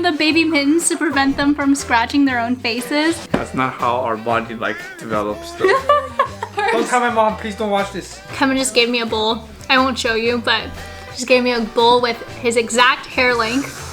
of the baby mittens to prevent them from scratching their own faces. That's not how our body like develops though. Don't tell my mom, please don't watch this. Kevin just gave me a bowl. I won't show you, but just gave me a bowl with his exact hair length.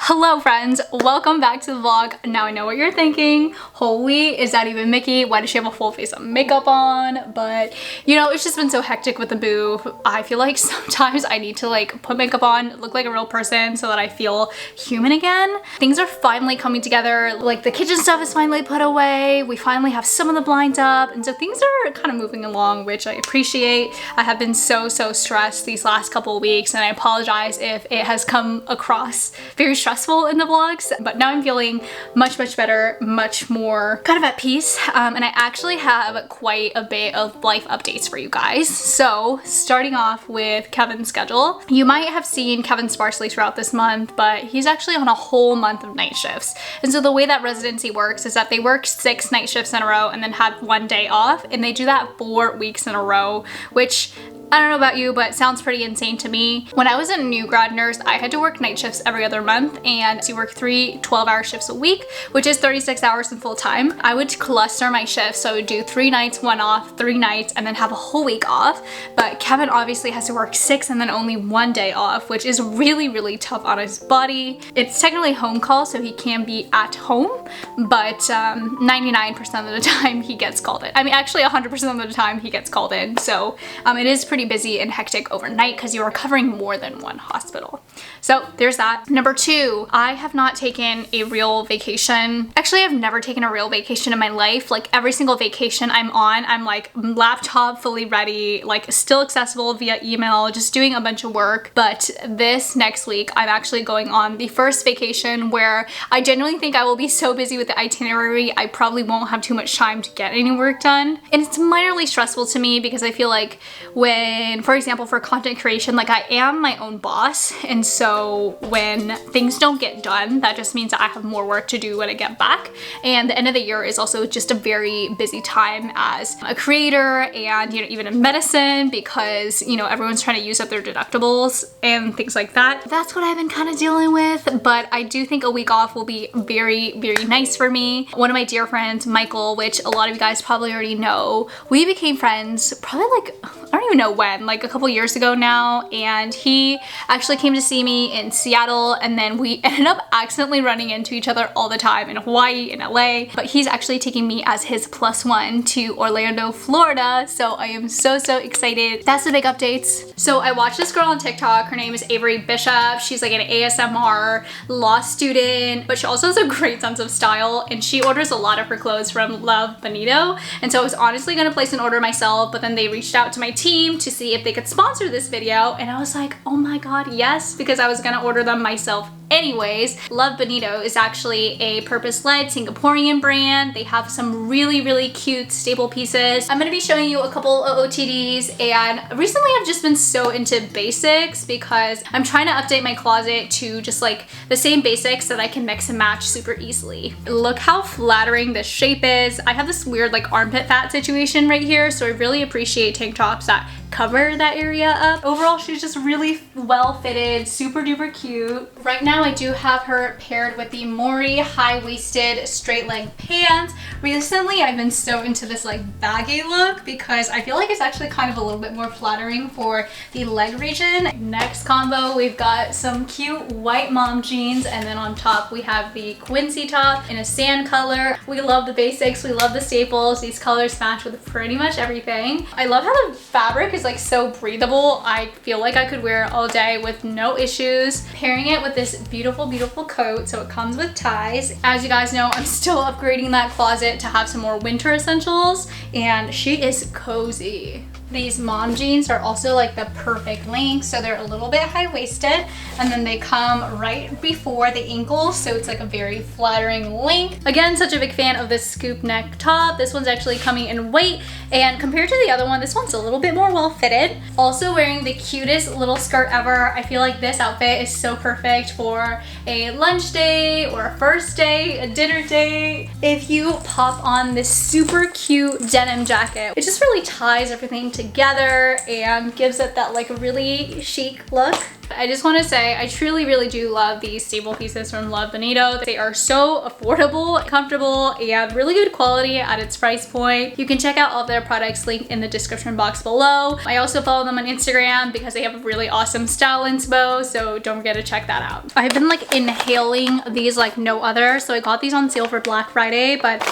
Hello friends, welcome back to the vlog. Now I know what you're thinking. Holy, is that even Miki? Why does she have a full face of makeup on? But you know, it's just been so hectic with the move. I feel like sometimes I need to like put makeup on, look like a real person so that I feel human again. Things are finally coming together. Like the kitchen stuff is finally put away. We finally have some of the blinds up. And so things are kind of moving along, which I appreciate. I have been so stressed these last couple of weeks and I apologize if it has come across very stressful in the vlogs, but now I'm feeling much better, much more kind of at peace, and I actually have quite a bit of life updates for you guys. So starting off with Kevin's schedule, you might have seen Kevin sparsely throughout this month, but he's actually on a whole month of night shifts. And so the way that residency works is that they work 6 night shifts in a row and then have 1 day off, and they do that 4 weeks in a row, which I don't know about you, but sounds pretty insane to me. When I was a new grad nurse, I had to work night shifts every other month, and you work 3 12-hour shifts a week, which is 36 hours in full time. I would cluster my shifts, so I would do 3 nights, 1 off, 3 nights, and then have a whole week off. But Kevin obviously has to work 6 and then only 1 day off, which is really tough on his body. It's technically home call, so he can be at home, but 99% of the time he gets called in. I mean, actually 100% of the time he gets called in, so it is pretty busy and hectic overnight because you are covering more than 1 hospital. So there's that. Number 2, I have not taken a real vacation. Actually, I've never taken a real vacation in my life. Like every single vacation I'm on, I'm like laptop fully ready, like still accessible via email, just doing a bunch of work. But this next week, I'm actually going on the first vacation where I genuinely think I will be so busy with the itinerary, I probably won't have too much time to get any work done. And it's minorly stressful to me because I feel like when, for example, for content creation, like I am my own boss, and so when things don't get done, that just means that I have more work to do when I get back. And the end of the year is also just a very busy time as a creator and, you know, even in medicine, because, you know, everyone's trying to use up their deductibles and things like that. That's what I've been kind of dealing with, but I do think a week off will be very nice for me. One of my dear friends, Michael, which a lot of you guys probably already know, we became friends probably like, I don't even know when, like a couple years ago now, and he actually came to see me in Seattle, and then we ended up accidentally running into each other all the time in Hawaii, in LA, but he's actually taking me as his +1 to Orlando, Florida, so I am so excited. That's the big updates. So I watched this girl on TikTok, her name is Avery Bishop. She's like an ASMR law student, but she also has a great sense of style, and she orders a lot of her clothes from Bonito, and so I was honestly gonna place an order myself, but then they reached out to my team to see if they could sponsor this video, and I was like, oh my god, yes, because I was gonna order them myself anyways. Love Bonito is actually a purpose-led Singaporean brand. They have some really cute staple pieces. I'm gonna be showing you a couple of OTDs, and recently I've just been so into basics because I'm trying to update my closet to just like the same basics that I can mix and match super easily. Look how flattering this shape is. I have this weird like armpit fat situation right here, so I really appreciate tank tops that cover that area up. Overall, she's just really well fitted, super duper cute. Right now, I do have her paired with the Mori high-waisted straight leg pants. Recently, I've been so into this like baggy look because I feel like it's actually kind of a little bit more flattering for the leg region. Next combo, we've got some cute white mom jeans, and then on top we have the Quincy top in a sand color. We love the basics, we love the staples. These colors match with pretty much everything. I love how the fabric is like so breathable. I feel like I could wear it all day with no issues. Pairing it with this beautiful coat, so it comes with ties. As you guys know, I'm still upgrading that closet to have some more winter essentials, and she is cozy. These mom jeans are also like the perfect length, so they're a little bit high-waisted, and then they come right before the ankle, so it's like a very flattering length. Again, such a big fan of this scoop neck top. This one's actually coming in white, and compared to the other one, this one's a little bit more well-fitted. Also wearing the cutest little skirt ever. I feel like this outfit is so perfect for a lunch date or a first date, a dinner date. If you pop on this super cute denim jacket, it just really ties everything together together and gives it that like really chic look. I just want to say I truly do love these staple pieces from Bonito. They are so affordable, comfortable, and really good quality at its price point. You can check out all of their products linked in the description box below. I also follow them on Instagram because they have a really awesome style inspo, so don't forget to check that out. I've been like inhaling these like no other, so I got these on sale for Black Friday, but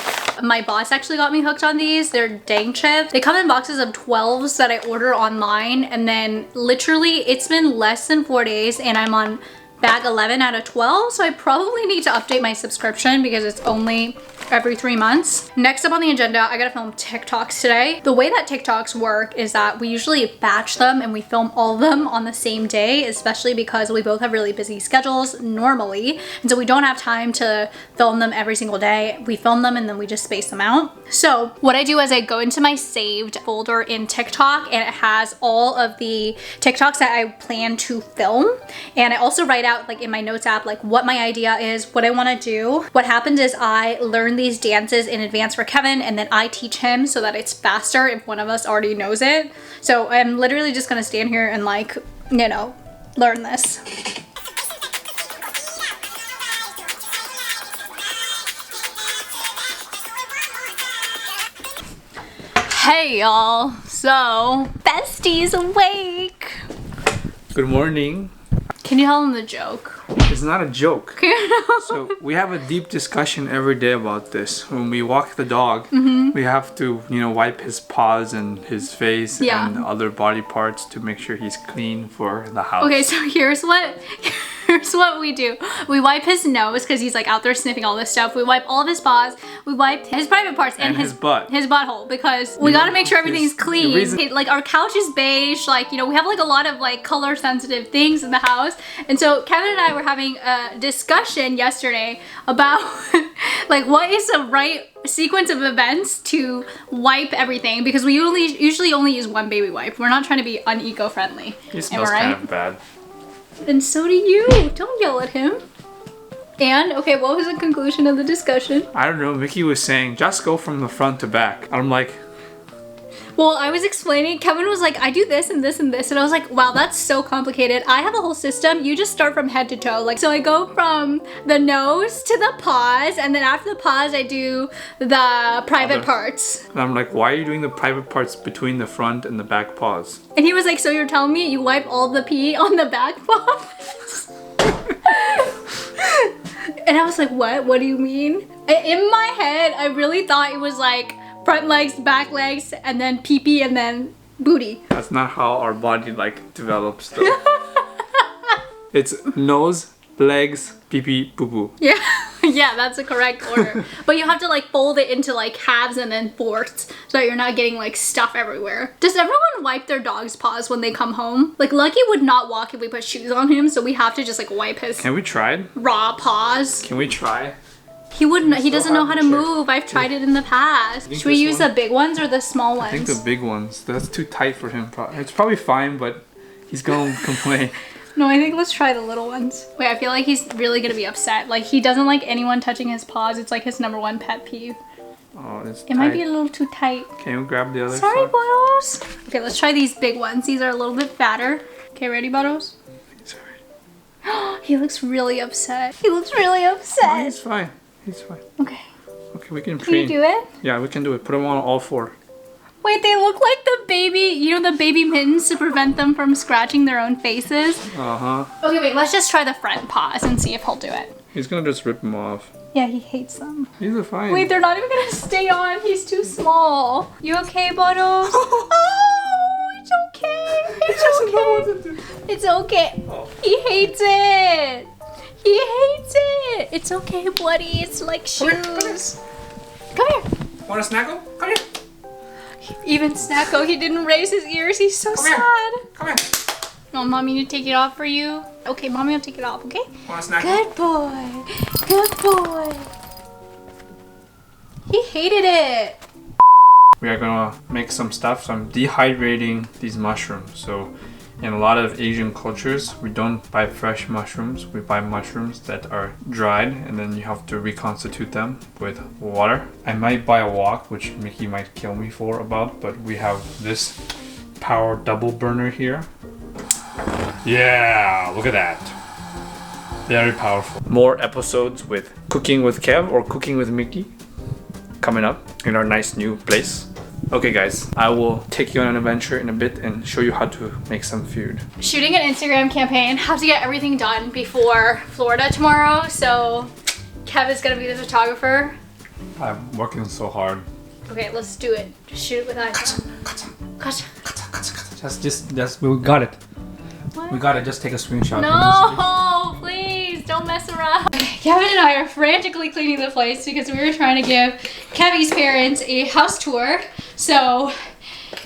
my boss actually got me hooked on these. They're dang chips. They come in boxes of 12s that I order online, and then literally it's been less than 4 days and I'm on bag 11 out of 12, so I probably need to update my subscription because it's only every 3 months. Next up on the agenda, I gotta film TikToks today. The way that TikToks work is that we usually batch them and we film all of them on the same day, especially because we both have really busy schedules normally, and so we don't have time to film them every single day. We film them and then we just space them out. So what I do is I go into my saved folder in TikTok, and it has all of the TikToks that I plan to film, and I also write out like in my notes app like what my idea is, what I want to do. What happens is I learn these dances in advance for Kevin, and then I teach him so that it's faster if one of us already knows it. So I'm literally just gonna stand here and like, you know, learn this. Hey y'all, so Bestie's awake. Good morning. Can you tell him the joke? It's not a joke. So we have a deep discussion every day about this. When we walk the dog, we have to, you know, wipe his paws and his face and other body parts to make sure he's clean for the house. Okay, so here's what we do. We wipe his nose because he's like out there sniffing all this stuff. We wipe all of his paws. We wipe his private parts and his butt. His butthole, because we gotta make sure everything's clean. Like our couch is beige, like, you know, we have like a lot of like color sensitive things in the house. And so Kevin and I were having a discussion yesterday about like what is the right sequence of events to wipe everything, because we usually only use one baby wipe. We're not trying to be uneco-friendly. He smells kind of bad. And so do you. Don't yell at him. And, okay, what was the conclusion of the discussion? I don't know. Miki was saying, just go from the front to back. I'm like... Well, I was explaining. Kevin was like, I do this and this and this. And I was like, wow, that's so complicated. I have a whole system. You just start from head to toe. Like, so I go from the nose to the paws. And then after the paws, I do the private parts. And I'm like, why are you doing the private parts between the front and the back paws? And he was like, so you're telling me you wipe all the pee on the back paws? And I was like, what? What do you mean? In my head, I really thought it was like front legs, back legs, and then pee-pee, and then booty. That's not how our body like develops though. It's nose, legs, pee-pee, poo-poo. Yeah, yeah, that's the correct order. But you have to like fold it into like halves and then fourths so that you're not getting like stuff everywhere. Does everyone wipe their dog's paws when they come home? Like Lucky would not walk if we put shoes on him, so we have to just like wipe his Can we try it? Raw paws. Can we try? He wouldn't. He doesn't know how to move. I've tried it in the past. Should we use the big ones or the small ones? I think the big ones. That's too tight for him. It's probably fine, but he's gonna complain. No, I think let's try the little ones. Wait, I feel like he's really gonna be upset. Like he doesn't like anyone touching his paws. It's like his #1 pet peeve. Oh, it's It might be a little too tight. Can you grab the other side? Sorry, Bottles. Okay, let's try these big ones. These are a little bit fatter. Okay, ready, Bottles? Sorry. He looks really upset. He looks really upset. Oh, he's fine. He's fine. Okay. Okay, we can Can you do it? Yeah, we can do it. Put them on all four. Wait, they look like the baby, you know, the baby mittens to prevent them from scratching their own faces. Uh-huh. Okay, wait, let's just try the front paws and see if he'll do it. He's gonna just rip them off. Yeah, he hates them. These are fine. Wait, they're not even gonna stay on. He's too small. You okay, Bottles? Oh, it's okay. It's okay. It's okay. Oh. He hates it. He hates it. It's okay, buddy. It's like shoes. Come here. Want a Snacko? Come here. Even Snacko, he didn't raise his ears. He's so sad. Come here. Want mommy to take it off for you? Okay, mommy will take it off, okay? Want a Snacko? Good boy. Good boy. He hated it. We are gonna make some stuff. So I'm dehydrating these mushrooms. So in a lot of Asian cultures, we don't buy fresh mushrooms. We buy mushrooms that are dried, and then you have to reconstitute them with water. I might buy a wok, which Miki might kill me for about, but we have this power double burner here. Yeah, look at that. Very powerful. More episodes with Cooking with Kev or Cooking with Miki coming up in our nice new place. Okay guys, I will take you on an adventure in a bit and show you how to make some food. Shooting an Instagram campaign, have to get everything done before Florida tomorrow, so Kev is gonna be the photographer. I'm working so hard. Okay, let's do it. Just shoot it with iPhone. Gotcha. Just, we got it. What? We got it, just take a screenshot. No, please, don't mess around. Okay, Kevin and I are frantically cleaning the place because we were trying to give Kevy's parents a house tour. So,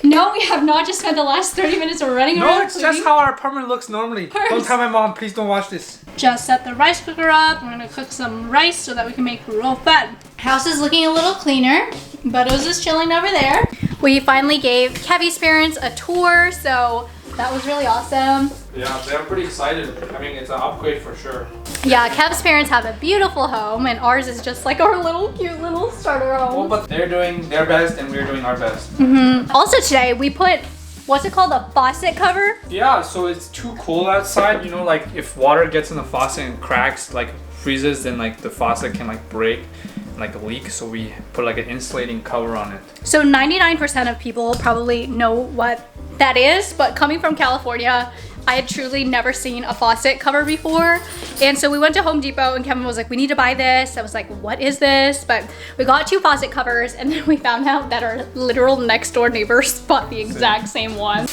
no, we have not just spent the last 30 minutes running around. No, it's just how our apartment looks normally. Don't tell my mom, please don't watch this. Just set the rice cooker up. We're gonna cook some rice so that we can make roll fun. House is looking a little cleaner. Buttos is chilling over there. We finally gave Kevy's parents a tour, so that was really awesome. Yeah, they're pretty excited. I mean, it's an upgrade for sure. Yeah, Kev's parents have a beautiful home, and ours is just like our little cute little starter home. Well, but they're doing their best and we're doing our best. Also today, we put, what's it called, a faucet cover? Yeah, so it's too cold outside. You know, like if water gets in the faucet and cracks, like freezes, then like the faucet can like break, like a leak. So we put like an insulating cover on it. So 99% of people probably know what that is, but coming from California, I had truly never seen a faucet cover before. And so we went to Home Depot and Kevin was like, we need to buy this. I was like, what is this? But we got 2 faucet covers and then we found out that our literal next door neighbors bought the exact same one.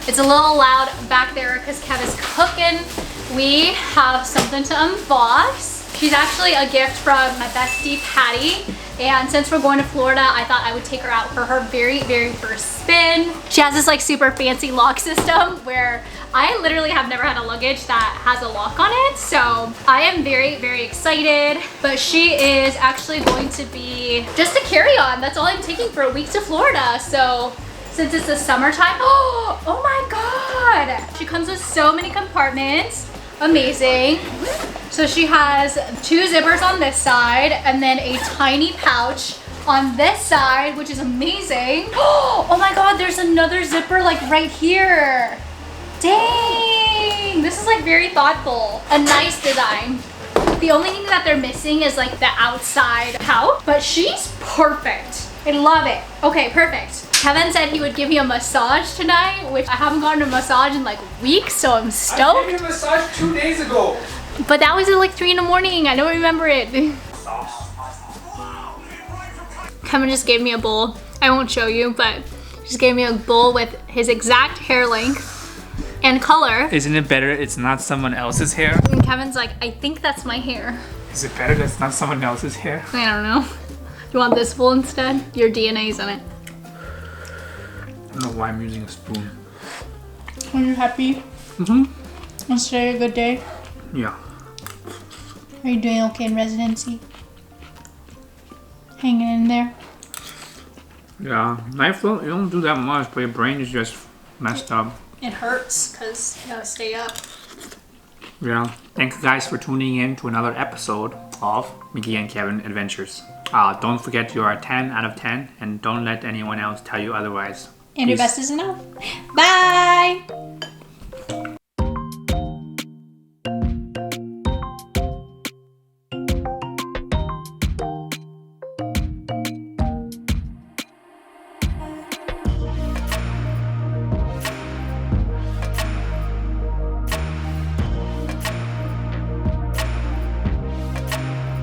It's a little loud back there because Kev is cooking. We have something to unbox. She's actually a gift from my bestie, Patty. And since we're going to Florida, I thought I would take her out for her very, very first spin. She has this like super fancy lock system where I literally have never had a luggage that has a lock on it. So I am very, very excited. But she is actually going to be just a carry-on. That's all I'm taking for a week to Florida. So since it's the summertime, oh my God. She comes with so many compartments. Amazing. So she has 2 zippers on this side and then a tiny pouch on this side, which is amazing. Oh my God, there's another zipper like right here. Dang, this is like very thoughtful. A nice design. The only thing that they're missing is like the outside pouch, but she's perfect. I love it. Okay, perfect. Kevin said he would give me a massage tonight, which I haven't gotten a massage in like weeks, so I'm stoked. I gave you a massage 2 days ago. But that was at like 3 in the morning. I don't remember it. Kevin just gave me a bowl. I won't show you, but just gave me a bowl with his exact hair length and color. Isn't it better it's not someone else's hair? And Kevin's like, I think that's my hair. Is it better that's not someone else's hair? I don't know. You want this bowl instead? Your DNA's in it. I don't know why I'm using a spoon. Are you happy? Was today a good day? Yeah. Are you doing okay in residency? Hanging in there? Yeah. Life, you don't do that much, but your brain is just messed up. It hurts because you gotta stay up. Yeah. Thank you guys for tuning in to another episode of Miki and Kevin Adventures. Don't forget you are a 10 out of 10 and don't let anyone else tell you otherwise. And your best is enough. Bye!